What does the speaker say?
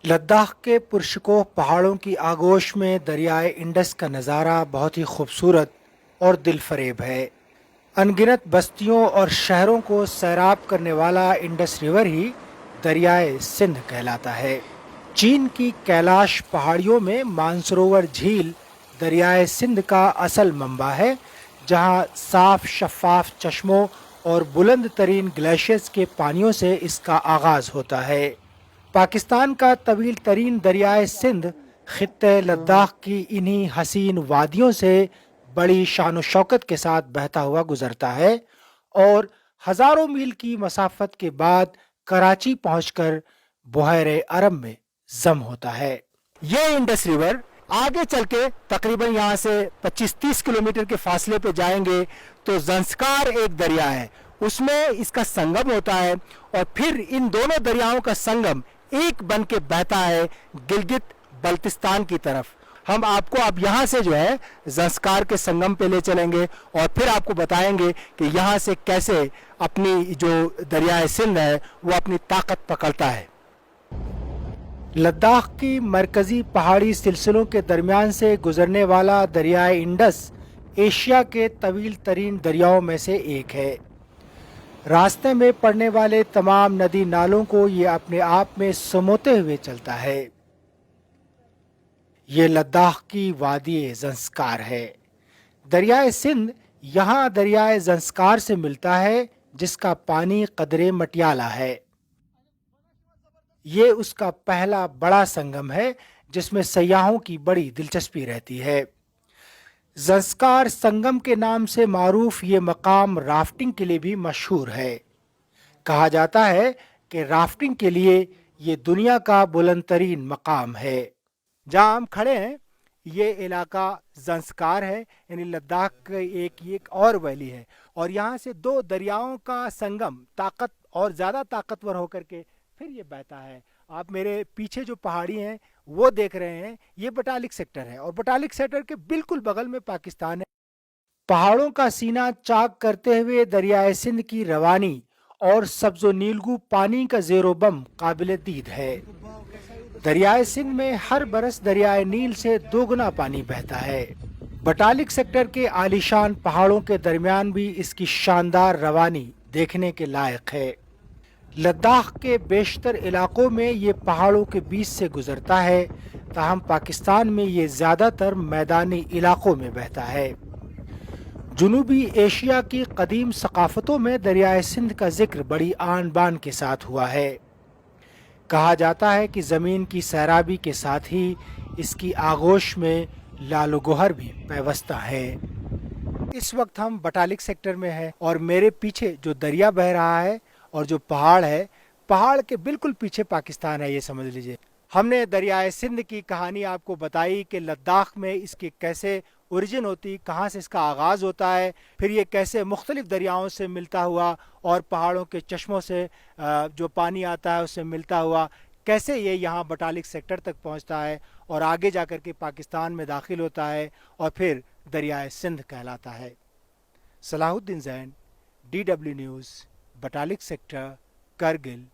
लद्दाख के पुरशकोह पहाड़ों की आगोश में दरियाए इंडस का नज़ारा बहुत ही खूबसूरत और दिलफरेब है। अनगिनत बस्तियों और शहरों को सैराब करने वाला इंडस रिवर ही दरियाए सिंध कहलाता है। चीन की कैलाश पहाड़ियों में मानसरोवर झील दरियाए सिंध का असल मंबा है, जहां साफ शफाफ चश्मों और बुलंद तरीन ग्लेशियर्स के पानियों से इसका आगाज होता है। पाकिस्तान का तवील तरीन दरियाए सिंध खित्ते लद्दाख की इन्हीं हसीन वादियों से बड़ी शान शौकत के साथ बहता हुआ गुजरता है और हजारों मील की मसाफत के बाद कराची पहुंचकर बुहैरे अरब में जम होता है। ये इंडस रिवर आगे चल के तकरीबन यहाँ से 25-30 किलोमीटर के फासले पे जाएंगे तो ज़ंस्कार एक दरिया है, उसमें इसका संगम होता है और फिर इन दोनों दरियाओं का संगम एक बन के बहता है गिलगित बल्तिस्तान की तरफ। हम आपको अब यहाँ से जो है ज़ंस्कार के संगम पे ले चलेंगे और फिर आपको बताएंगे कि यहाँ से कैसे अपनी जो दरियाए सिंध है वो अपनी ताकत पकड़ता है। लद्दाख की मरकजी पहाड़ी सिलसिलों के दरमियान से गुजरने वाला दरियाए इंडस एशिया के तवील तरीन दरियाओं में से एक है। रास्ते में पड़ने वाले तमाम नदी नालों को ये अपने आप में समोते हुए चलता है। ये लद्दाख की वादी ज़ंस्कार है। दरियाए सिंध यहाँ दरियाए ज़ंस्कार से मिलता है, जिसका पानी कदरे मटियाला है। ये उसका पहला बड़ा संगम है जिसमें सयाहों की बड़ी दिलचस्पी रहती है। ज़ंस्कार संगम के नाम से मारूफ ये मकाम राफ्टिंग के लिए भी मशहूर है। कहा जाता है कि राफ्टिंग के लिए ये दुनिया का बुलंद तरीन मकाम है। जहाँ हम खड़े हैं ये इलाका ज़ंस्कार है, यानी लद्दाख की एक और वैली है और यहाँ से दो दरियाओं का संगम ताकत और ज़्यादा ताकतवर होकर के फिर ये बहता है। आप मेरे पीछे जो पहाड़ी हैं वो देख रहे हैं, ये बटालिक सेक्टर है और बटालिक सेक्टर के बिल्कुल बगल में पाकिस्तान है। पहाड़ों का सीना चाक करते हुए दरियाए सिंध की रवानी और सब्जो नीलगू पानी का ज़ेरो बम काबिल दीद है। दरियाए सिंध में हर बरस दरियाए नील से दोगुना पानी बहता है। बटालिक सेक्टर के आलीशान पहाड़ों के दरमियान भी इसकी शानदार रवानी देखने के लायक है। लद्दाख के बेशतर इलाकों में ये पहाड़ों के बीच से गुजरता है, ताहम पाकिस्तान में ये ज़्यादातर मैदानी इलाकों में बहता है। जुनूबी एशिया की कदीम सकाफ़तों में दरियाए सिंध का जिक्र बड़ी आन बान के साथ हुआ है। कहा जाता है कि ज़मीन की सैराबी के साथ ही इसकी आगोश में लालो गोहर भी पैवस्ता है। इस वक्त हम बटालिक सेक्टर में हैं और मेरे पीछे जो दरिया बह रहा है और जो पहाड़ है, पहाड़ के बिल्कुल पीछे पाकिस्तान है, ये समझ लीजिए। हमने दरियाए सिंध की कहानी आपको बताई कि लद्दाख में इसकी कैसे ओरिजिन होती, कहाँ से इसका आगाज़ होता है, फिर ये कैसे मुख्तलिफ दरियाओं से मिलता हुआ और पहाड़ों के चश्मों से जो पानी आता है उससे मिलता हुआ कैसे ये यहाँ बटालिक सेक्टर तक पहुँचता है और आगे जाकर के पाकिस्तान में दाखिल होता है और फिर दरियाए सिंध कहलाता है। सलाहुद्दीन ज़ैन, DW news, Batalik sector, Kargil.